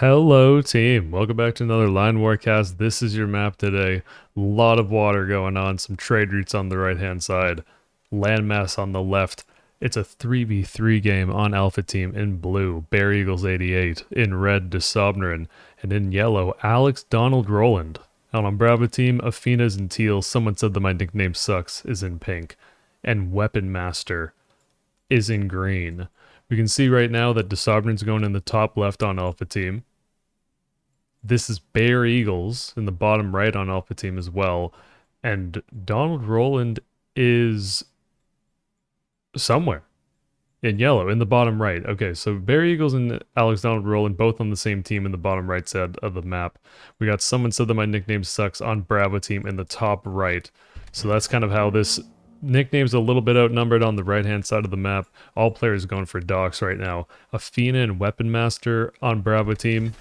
Hello team, welcome back to another Line Warcast. This is your map today. A lot of water going on, some trade routes on the right hand side, landmass on the left. It's a 3v3 game on Alpha Team in blue, Bear Eagles 88, in red, DeSobnerin, and in yellow, Alex Donald Roland. And on Bravo Team, Athena's in teal, someone said that my nickname sucks, is in pink, and Weapon Master is in green. We can see right now that DeSobnerin's going in the top left on Alpha Team. This is Bear Eagles in the bottom right on Alpha Team as well. And Donald Roland is somewhere in yellow in the bottom right. Okay, so Bear Eagles and Alex Donald Roland both on the same team in the bottom right side of the map. We got someone said that my nickname sucks on Bravo Team in the top right. So that's kind of how this nickname's a little bit outnumbered on the right-hand side of the map. All players going for Docs right now. Athena and Weapon Master on Bravo Team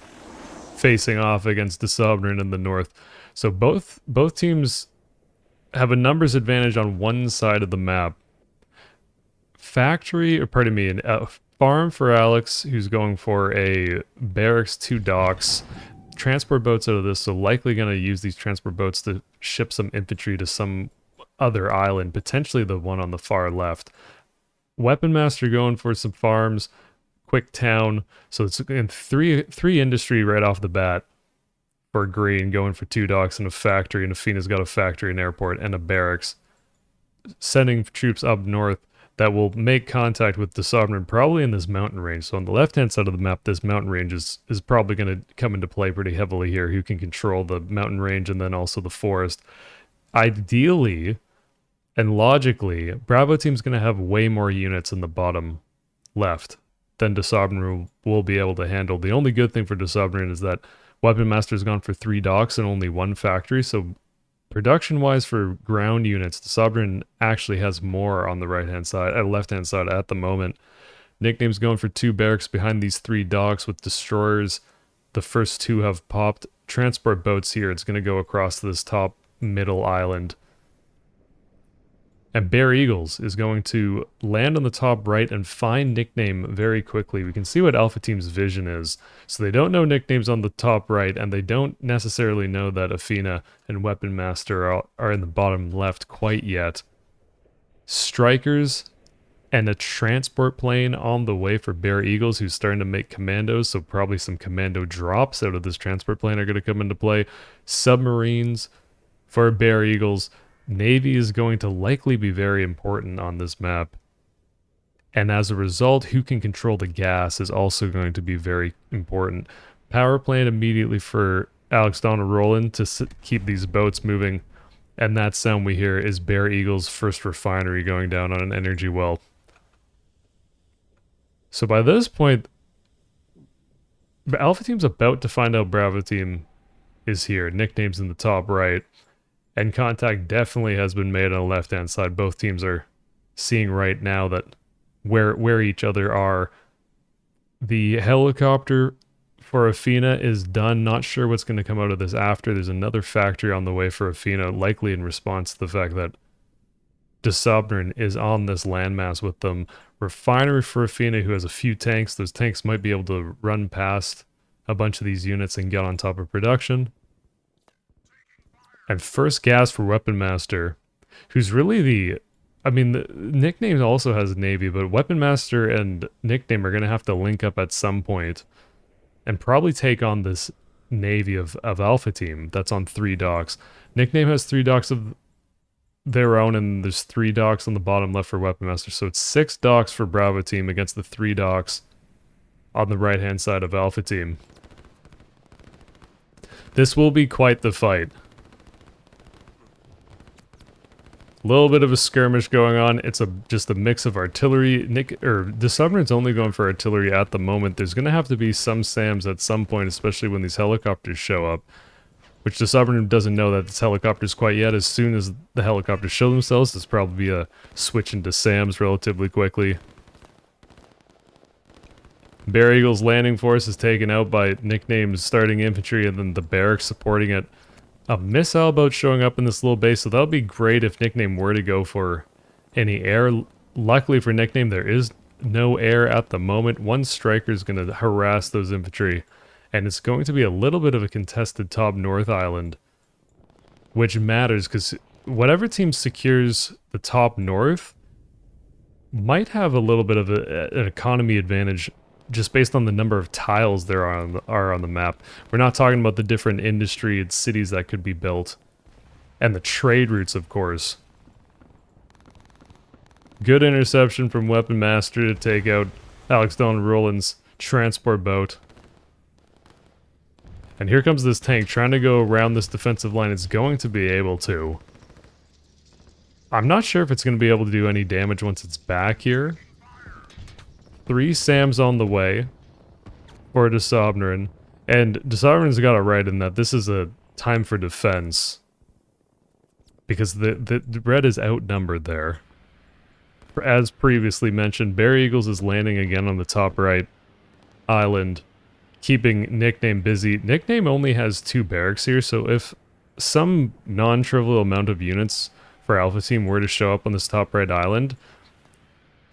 facing off against DeSobnerin in the north. So both teams have a numbers advantage on one side of the map. A farm for Alex, who's going for a barracks, 2 docks. Transport boats out of this, so likely going to use these transport boats to ship some infantry to some other island, potentially the one on the far left. Weapon Master going for some farms, quick town, so it's in three industry right off the bat for green, going for 2 docks and a factory, and Athena's got a factory and airport and a barracks, sending troops up north that will make contact with DeSobnerin probably in this mountain range. So on the left hand side of the map, this mountain range is probably going to come into play pretty heavily here. Who can control the mountain range and then also the forest. Ideally and logically, Bravo Team's going to have way more units in the bottom left than DeSobnerin will be able to handle. The only good thing for DeSobnerin is that Weapon Master's gone for 3 docks and only 1 factory, so production-wise for ground units, DeSobnerin actually has more on the left-hand side at the moment. Nickname's going for 2 barracks behind these 3 docks with destroyers. The first 2 have popped. Transport boats here, it's going to go across this top middle island. And Bear Eagles is going to land on the top right and find Nickname very quickly. We can see what Alpha Team's vision is. So they don't know Nickname's on the top right, and they don't necessarily know that Athena and Weapon Master are in the bottom left quite yet. Strikers and a transport plane on the way for Bear Eagles, who's starting to make commandos, so probably some commando drops out of this transport plane are going to come into play. Submarines for Bear Eagles. Navy is going to likely be very important on this map. And as a result, who can control the gas is also going to be very important. Power plant immediately for Alex Donald Roland to keep these boats moving. And that sound we hear is Bear Eagle's first refinery going down on an energy well. So by this point, Alpha Team's about to find out Bravo Team is here. Nickname's in the top right. And contact definitely has been made on the left-hand side. Both teams are seeing right now that where each other are. The helicopter for Athena is done. Not sure what's going to come out of this after. There's another factory on the way for Athena, likely in response to the fact that DeSobnerin is on this landmass with them. Refinery for Athena, who has a few tanks. Those tanks might be able to run past a bunch of these units and get on top of production. And first gas for Weapon Master, who's really the Nickname also has Navy, but Weapon Master and Nickname are going to have to link up at some point and probably take on this Navy of Alpha Team that's on 3 docks. Nickname has 3 docks of their own, and there's 3 docks on the bottom left for Weapon Master. So it's 6 docks for Bravo Team against the 3 docks on the right-hand side of Alpha Team. This will be quite the fight. Little bit of a skirmish going on. It's just a mix of artillery. DeSobnerin's only going for artillery at the moment. There's going to have to be some SAMs at some point, especially when these helicopters show up, which DeSobnerin doesn't know that it's helicopters quite yet. As soon as the helicopters show themselves, there's probably a switch into SAMs relatively quickly. Bear Eagle's landing force is taken out by Nickname's starting infantry and then the barracks supporting it. A missile boat showing up in this little base, so that would be great if Nickname were to go for any air. Luckily for Nickname, there is no air at the moment. 1 striker is going to harass those infantry And it's going to be a little bit of a contested top north island, which matters because whatever team secures the top north might have a little bit of an economy advantage just based on the number of tiles there are on the map. We're not talking about the different industry and cities that could be built. And the trade routes, of course. Good interception from Weapon Master to take out Alex Donald Rowland's transport boat. And here comes this tank trying to go around this defensive line. It's going to be able to. I'm not sure if it's going to be able to do any damage once it's back here. 3 SAMs on the way for Desobnerin. And Desobnerin's got it right in that this is a time for defense. Because the red is outnumbered there. As previously mentioned, Bear Eagles is landing again on the top right island, keeping Nickname busy. Nickname only has 2 barracks here, so if some non-trivial amount of units for Alpha Team were to show up on this top right island,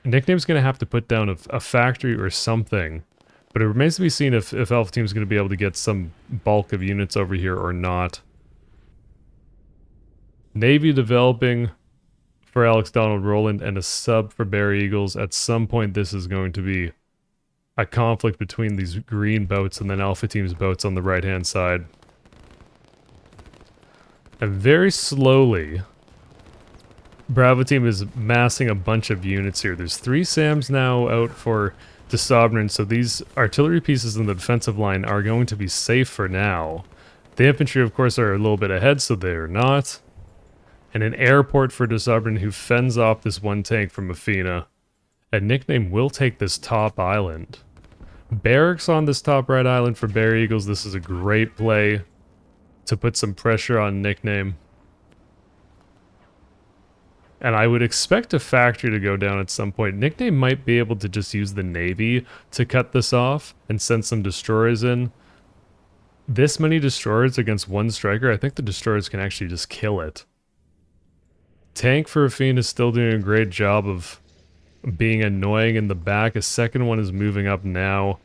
Nickname's going to have to put down a factory or something. But it remains to be seen if Alpha Team's going to be able to get some bulk of units over here or not. Navy developing for Alex Donald Rowland and a sub for Bear Eagles. At some point this is going to be a conflict between these green boats and then Alpha Team's boats on the right hand side. And very slowly, Bravo Team is massing a bunch of units here. There's 3 SAMs now out for Desobnerin, so these artillery pieces in the defensive line are going to be safe for now. The infantry, of course, are a little bit ahead, so they're not. And an airport for Desobnerin who fends off this one tank from Athena. And Nickname will take this top island. Barracks on this top right island for Bear Eagles. This is a great play to put some pressure on Nickname. And I would expect a factory to go down at some point. Nickname might be able to just use the Navy to cut this off and send some destroyers in. This many destroyers against one striker, I think the destroyers can actually just kill it. Tank for Athena is still doing a great job of being annoying in the back. A second one is moving up now.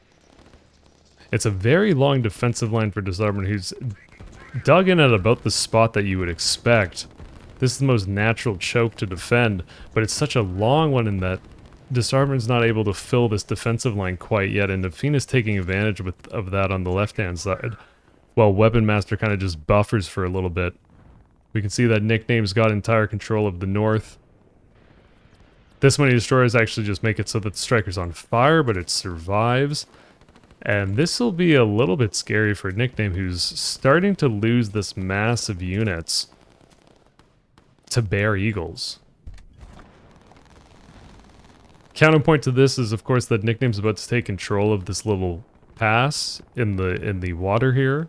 It's a very long defensive line for Desobnerin, who's dug in at about the spot that you would expect. This is the most natural choke to defend, but it's such a long one in that Desobnerin's not able to fill this defensive line quite yet, and Athena's taking advantage of that on the left-hand side, while Weapon Master kind of just buffers for a little bit. We can see that Nickname's got entire control of the north. This many destroyers actually just make it so that the striker's on fire, but it survives. And this will be a little bit scary for Nickname, who's starting to lose this mass of units to Bear Eagles. Counterpoint to this is, of course, that Nickname's about to take control of this little pass in the water here.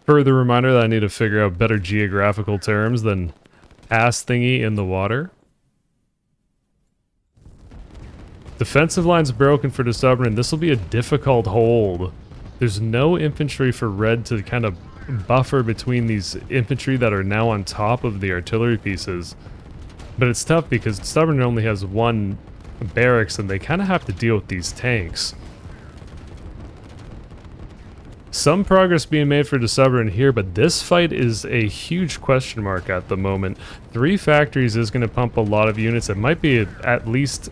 Further reminder that I need to figure out better geographical terms than pass thingy in the water. Defensive line's broken for Desobnerin. This will be a difficult hold. There's no infantry for Red to kind of buffer between these infantry that are now on top of the artillery pieces. But it's tough because Desobnerin only has 1 barracks and they kind of have to deal with these tanks. Some progress being made for Desobnerin here, but this fight is a huge question mark at the moment. 3 factories is going to pump a lot of units. It might be at least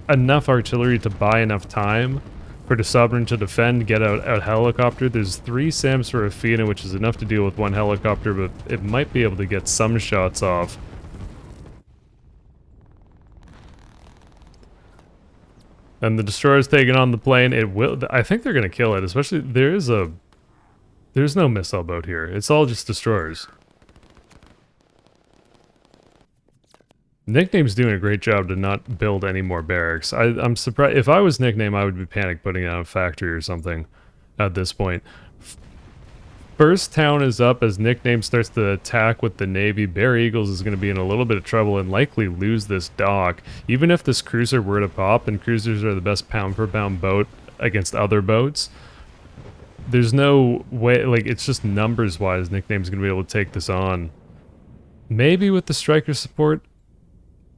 enough artillery to buy enough time for Desobnerin to defend, get out helicopter. There's 3 SAMs for Athena, which is enough to deal with 1 helicopter, but it might be able to get some shots off. And the destroyer's taking on the plane. It will. I think they're gonna kill it. Especially there's no missile boat here. It's all just destroyers. Nickname's doing a great job to not build any more barracks. I'm surprised. If I was Nickname, I would be panic putting out a factory or something at this point. First town is up as Nickname starts to attack with the Navy. Bear Eagles is going to be in a little bit of trouble and likely lose this dock. Even if this cruiser were to pop, and cruisers are the best pound-per-pound boat against other boats, there's no way, like, it's just numbers-wise, Nickname's going to be able to take this on. Maybe with the striker support,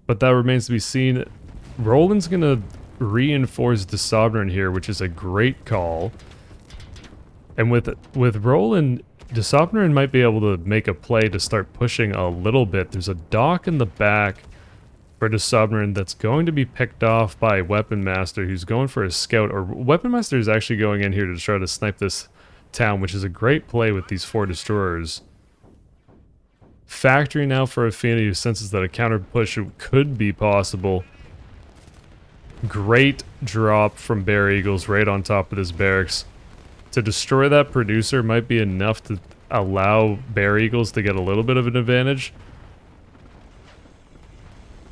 but that remains to be seen. Roland's going to reinforce Dissobnerin here, which is a great call. And with Roland, Dissobnerin might be able to make a play to start pushing a little bit. There's a dock in the back for Dissobnerin that's going to be picked off by Weapon Master, who's going for a scout. Or Weapon Master is actually going in here to try to snipe this town, which is a great play with these 4 destroyers. Factory now for Athena, who senses that a counter push could be possible. Great drop from Bear Eagles right on top of this barracks. To destroy that producer might be enough to allow Bear Eagles to get a little bit of an advantage.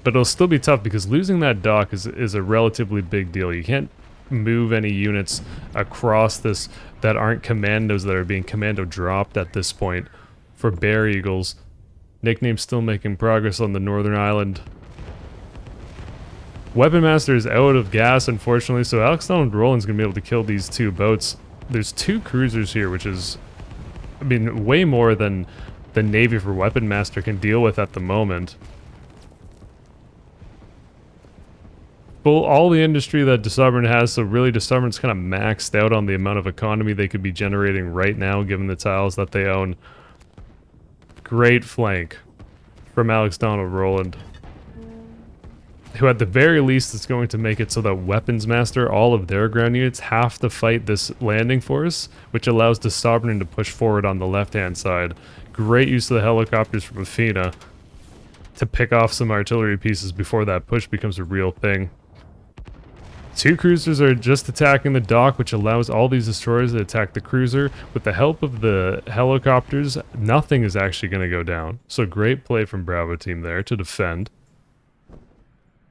But it'll still be tough because losing that dock is a relatively big deal. You can't move any units across this that aren't commandos that are being commando dropped at this point for Bear Eagles. Nickname still making progress on the northern island. Weapon Master is out of gas, unfortunately, so Alex Donald Roland's going to be able to kill these 2 boats. There's 2 cruisers here, which is, I mean, way more than the Navy for Weapon Master can deal with at the moment. All the industry that Dissobnerin has, so really Dissobnerin's kind of maxed out on the amount of economy they could be generating right now, given the tiles that they own. Great flank from Alex Donald Roland, who at the very least is going to make it so that Weapons Master, all of their ground units, have to fight this landing force, which allows Dissobnerin to push forward on the left-hand side. Great use of the helicopters from Athena to pick off some artillery pieces before that push becomes a real thing. 2 cruisers are just attacking the dock, which allows all these destroyers to attack the cruiser. With the help of the helicopters, nothing is actually going to go down. So great play from Bravo team there to defend.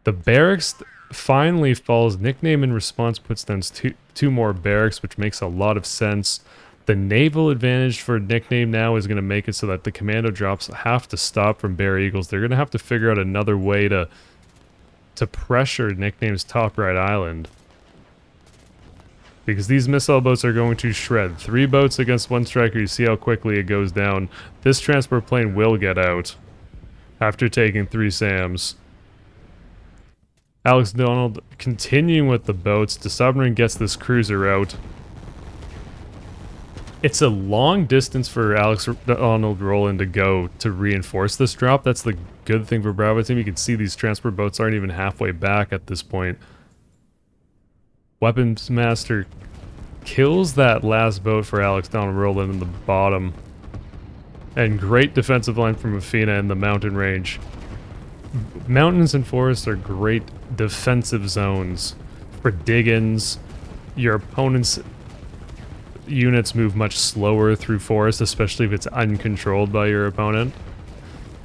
The barracks finally falls. Nickname in response puts down 2 more barracks, which makes a lot of sense. The naval advantage for Nickname now is going to make it so that the commando drops have to stop from Bear Eagles. They're going to have to figure out another way to pressure Nickname's top right island, because these missile boats are going to shred. 3 boats against 1 striker. You see how quickly it goes down. This transport plane will get out after taking 3 SAMs. Alex Donald continuing with the boats. Dissobnerin gets this cruiser out. It's a long distance for Alex Donald Roland to go to reinforce this drop. That's the good thing for Bravo team. You can see these transport boats aren't even halfway back at this point. Weapons Master kills that last boat for Alex Donald Roland in the bottom. And great defensive line from Athena in the mountain range. Mountains and forests are great defensive zones for dig-ins. Your opponent's units move much slower through forest, especially if it's uncontrolled by your opponent.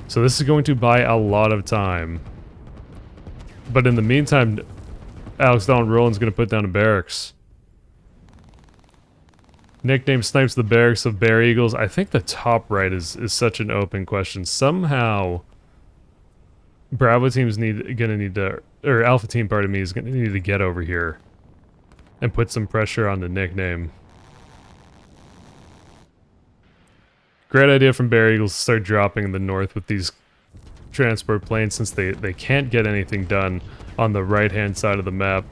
So this is going to buy a lot of time. But in the meantime, Alex Donald Roland's going to put down a barracks. Nickname snipes the barracks of Bear Eagles. I think the top right is such an open question. Somehow Bravo team's gonna need to, or Alpha team, pardon me, is gonna need to get over here and put some pressure on the Nickname. Great idea from Bear Eagles to start dropping in the north with these transport planes, since they can't get anything done on the right hand side of the map.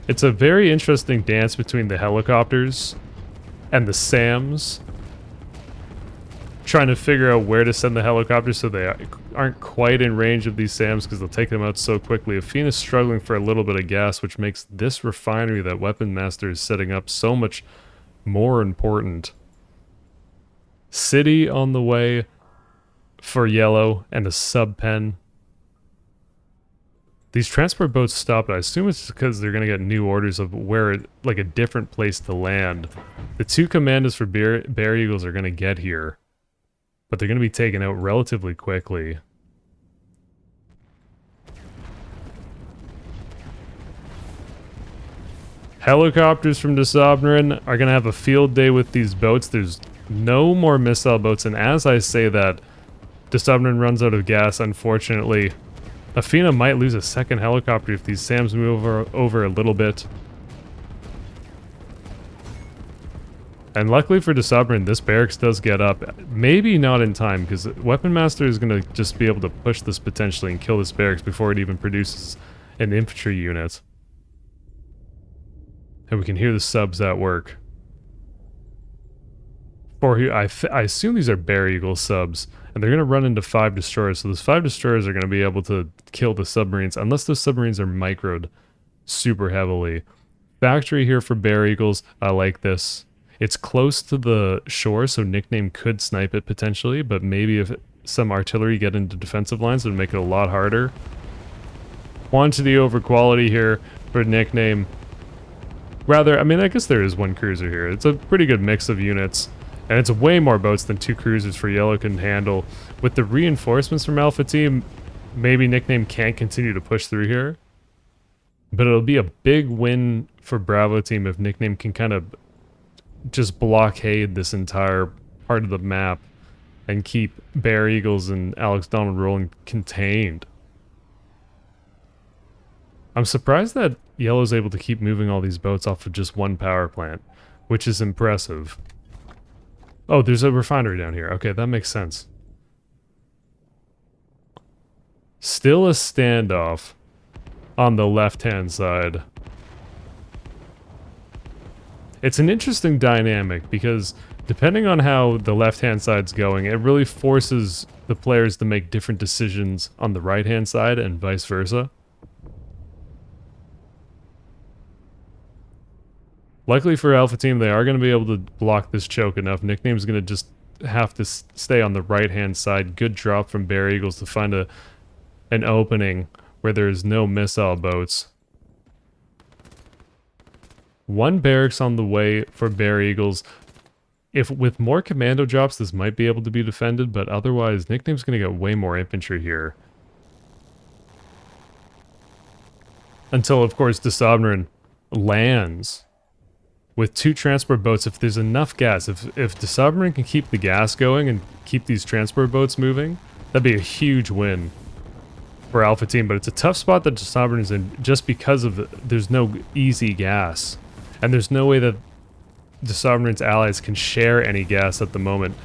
It's a very interesting dance between the helicopters and the SAMs, trying to figure out where to send the helicopters so they aren't quite in range of these SAMs, because they'll take them out so quickly. Athena's struggling for a little bit of gas, which makes this refinery that Weapon Master is setting up so much more important. City on the way for yellow and a sub-pen. These transport boats stopped. I assume it's because they're going to get new orders of where, like, a different place to land. The 2 commandos for Bear Eagles are going to get here, but they're going to be taken out relatively quickly. Helicopters from Dissobnerin are going to have a field day with these boats. There's no more missile boats, and as I say that, Dissobnerin runs out of gas, unfortunately. Athena might lose a second helicopter if these SAMs move over a little bit. And luckily for Dissobnerin, this barracks does get up. Maybe not in time, because Weapon Master is going to just be able to push this potentially and kill this barracks before it even produces an infantry unit. And we can hear the subs at work. I assume these are Bear Eagle subs, and they're going to run into 5 destroyers, so those 5 destroyers are going to be able to kill the submarines, unless those submarines are microed super heavily. Factory here for Bear Eagles, I like this. It's close to the shore, so Nickname could snipe it potentially, but maybe if some artillery get into defensive lines, it would make it a lot harder. Quantity over quality here for Nickname. Rather, I mean, I guess there is 1 cruiser here. It's a pretty good mix of units. And it's way more boats than 2 cruisers for Yellow can handle. With the reinforcements from Alpha Team, maybe Nickname can't continue to push through here. But it'll be a big win for Bravo Team if Nickname can kind of just blockade this entire part of the map and keep Bear Eagles and Alex Donald Rowland contained. I'm surprised that Yellow's able to keep moving all these boats off of just 1 power plant, which is impressive. Oh, there's a refinery down here. Okay, that makes sense. Still a standoff on the left-hand side. It's an interesting dynamic because depending on how the left-hand side's going, it really forces the players to make different decisions on the right-hand side and vice versa. Luckily for Alpha Team, they are going to be able to block this choke enough. Nickname's going to just have to stay on the right-hand side. Good drop from Bear Eagles to find an opening where there's no missile boats. 1 barracks on the way for Bear Eagles. If with more commando drops, this might be able to be defended, but otherwise, Nickname's going to get way more infantry here. Until, of course, DeSovereign lands with 2 transport boats. If there's enough gas, if DeSovereign can keep the gas going and keep these transport boats moving, that'd be a huge win for Alpha Team. But it's a tough spot that DeSovereign is in just because of there's no easy gas. And there's no way that DeSovereign's allies can share any gas at the moment.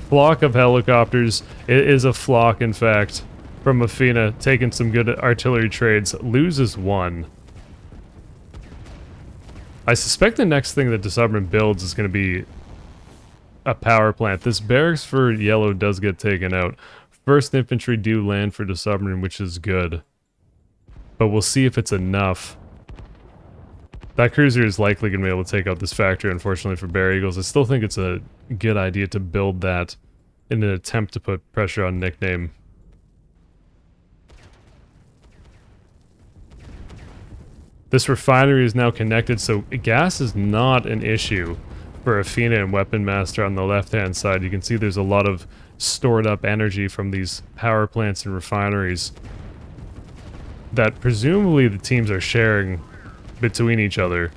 Flock of helicopters. It is a flock, in fact, from Athena, taking some good artillery trades. Loses 1. I suspect the next thing that DeSovereign builds is going to be a power plant. This barracks for Yellow does get taken out. First infantry do land for DeSovereign, which is good. But we'll see if it's enough. That cruiser is likely going to be able to take out this factory, unfortunately, for Bear Eagles. I still think it's a good idea to build that in an attempt to put pressure on Nickname. This refinery is now connected, so gas is not an issue for Athena and Weapon Master on the left-hand side. You can see there's a lot of stored up energy from these power plants and refineries that presumably the teams are sharing between each other.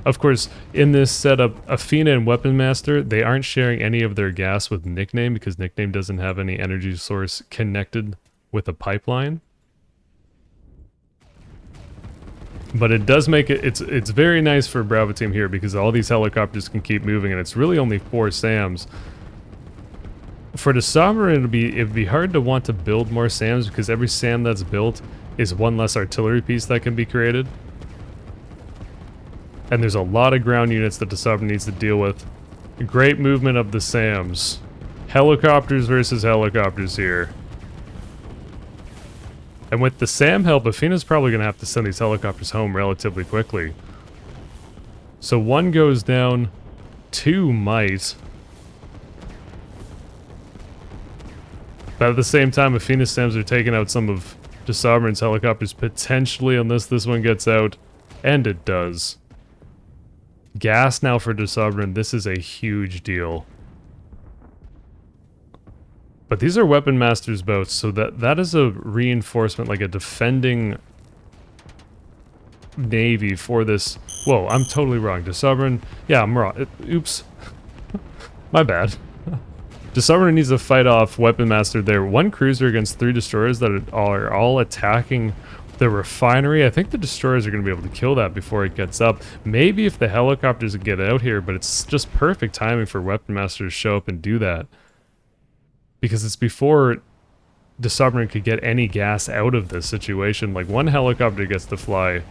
Of course, in this setup, Athena and Weapon Master, they aren't sharing any of their gas with Nickname because Nickname doesn't have any energy source connected with a pipeline. But it does make it, it's very nice for Bravo Team here because all these helicopters can keep moving and it's really only 4 SAMs. For the Sovereign, it'd be hard to want to build more SAMs because every SAM that's built is 1 less artillery piece that can be created. And there's a lot of ground units that the Sovereign needs to deal with. Great movement of the SAMs. Helicopters versus helicopters here. And with the SAM help, Athena's probably going to have to send these helicopters home relatively quickly. So 1 goes down, 2 might. But at the same time, Athena's SAMs are taking out some of DeSovereign's helicopters, potentially, unless this one gets out. And it does. Gas now for DeSovereign. This is a huge deal. But these are Weapon Master's boats, so that is a reinforcement, like a defending navy for this. Whoa, I'm totally wrong. DeSovereign, yeah, I'm wrong. Oops. My bad. DeSovereign needs to fight off Weapon Master there. 1 cruiser against 3 destroyers that are all attacking the refinery. I think the destroyers are going to be able to kill that before it gets up. Maybe if the helicopters get out here, but it's just perfect timing for Weapon Master to show up and do that. Because it's before DeSubmarine could get any gas out of this situation. Like, one helicopter gets to fly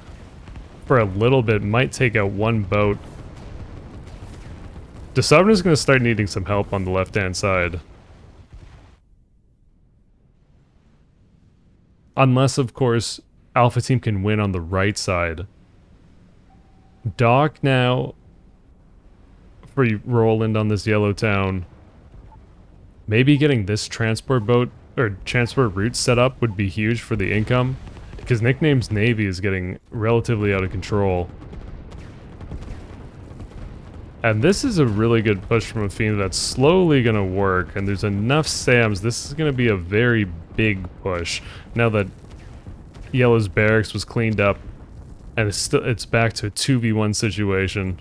for a little bit, might take out one boat. DeSubmarine is going to start needing some help on the left-hand side. Unless, of course, Alpha Team can win on the right side. Dock now for Roland on this yellow town. Maybe getting this transport boat or transport route set up would be huge for the income, because Nickname's Navy is getting relatively out of control. And this is a really good push from Athena that's slowly going to work, and there's enough SAMs. This is going to be a very big push now that Yellow's barracks was cleaned up, and it's back to a 2v1 situation.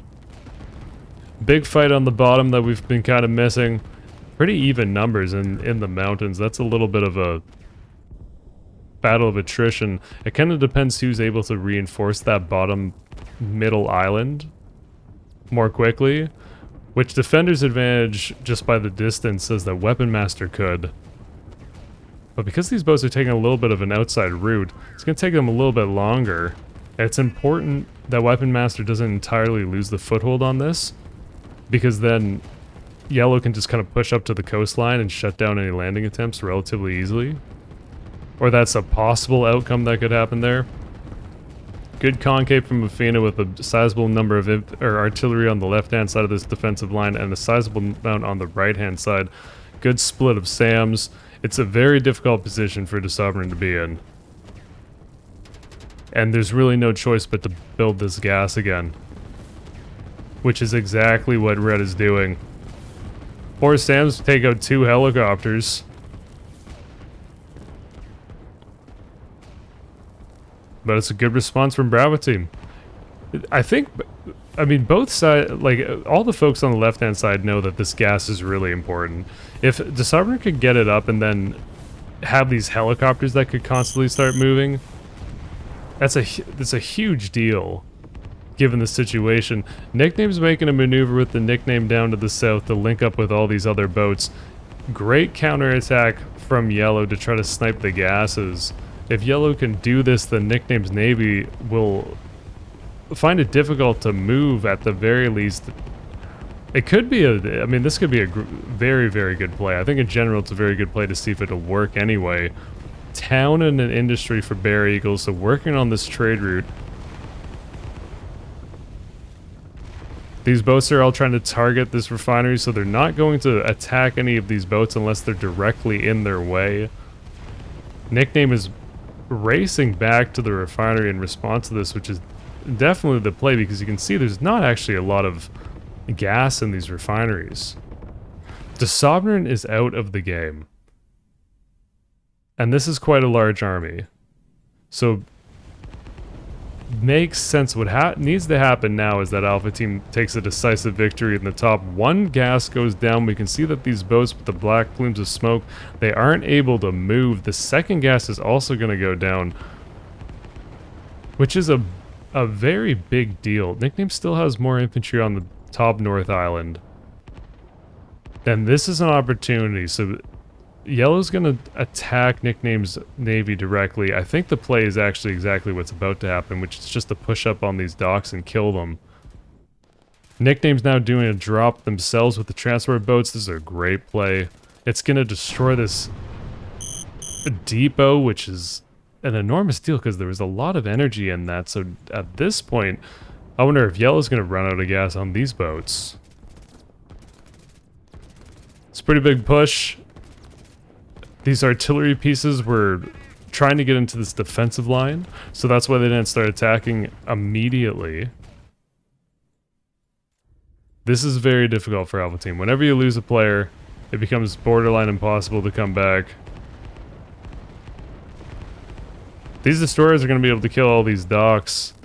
Big fight on the bottom that we've been kind of missing. Pretty even numbers in the mountains. That's a little bit of a battle of attrition. It kind of depends who's able to reinforce that bottom middle island more quickly, which Defender's advantage just by the distance says that Weapon Master could. But because these boats are taking a little bit of an outside route, it's going to take them a little bit longer. It's important that Weapon Master doesn't entirely lose the foothold on this, because then Yellow can just kind of push up to the coastline and shut down any landing attempts relatively easily. Or that's a possible outcome that could happen there. Good concave from Athena with a sizable number of artillery on the left-hand side of this defensive line and a sizable amount on the right-hand side. Good split of SAMs. It's a very difficult position for DeSubmarine to be in. And there's really no choice but to build this gas again, which is exactly what Red is doing. 4 SAMs take out 2 helicopters. But it's a good response from Bravo Team. I mean, both sides, like, all the folks on the left-hand side know that this gas is really important. If DeSubmarine could get it up and then have these helicopters that could constantly start moving, that's a huge deal, given the situation. Nickname's making a maneuver with the Nickname down to the south to link up with all these other boats. Great counterattack from Yellow to try to snipe the gases. If Yellow can do this, then Nickname's Navy will find it difficult to move at the very least. It could be I mean, this could be a very, very good play. I think in general it's a very good play to see if it'll work anyway. Town and an industry for Bear Eagles, so working on this trade route. These boats are all trying to target this refinery, so they're not going to attack any of these boats unless they're directly in their way. Nickname is racing back to the refinery in response to this, which is definitely the play, because you can see there's not actually a lot of gas in these refineries. DeSubmarine is out of the game. And this is quite a large army. So makes sense. What needs to happen now is that Alpha Team takes a decisive victory in the top. 1 gas goes down. We can see that these boats with the black plumes of smoke, they aren't able to move. The second gas is also going to go down, which is a very big deal. Nickname still has more infantry on the top North Island. And this is an opportunity. So Yellow's going to attack Nickname's Navy directly. I think the play is actually exactly what's about to happen, which is just to push up on these docks and kill them. Nickname's now doing a drop themselves with the transport boats. This is a great play. It's going to destroy this depot, which is an enormous deal because there was a lot of energy in that. So at this point, I wonder if Yellow's going to run out of gas on these boats. It's a pretty big push. These artillery pieces were trying to get into this defensive line, so that's why they didn't start attacking immediately. This is very difficult for Alpha Team. Whenever you lose a player, it becomes borderline impossible to come back. These destroyers are going to be able to kill all these docks,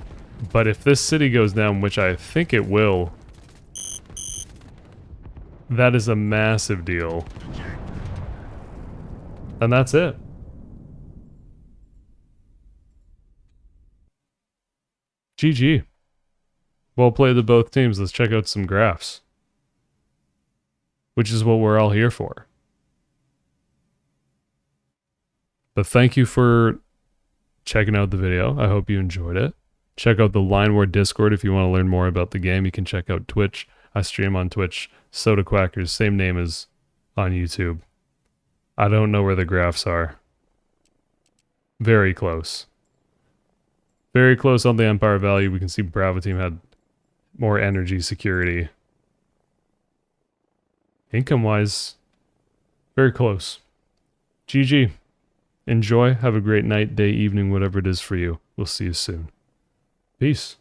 but if this city goes down, which I think it will, that is a massive deal. And that's it. GG. Well played to both teams. Let's check out some graphs, which is what we're all here for. But thank you for checking out the video. I hope you enjoyed it. Check out the Line War Discord if you want to learn more about the game. You can check out Twitch. I stream on Twitch. SodaQuackers, same name as on YouTube. I don't know where the graphs are. Very close. Very close on the Empire value. We can see Bravo Team had more energy security. Income-wise, very close. GG. Enjoy. Have a great night, day, evening, whatever it is for you. We'll see you soon. Peace.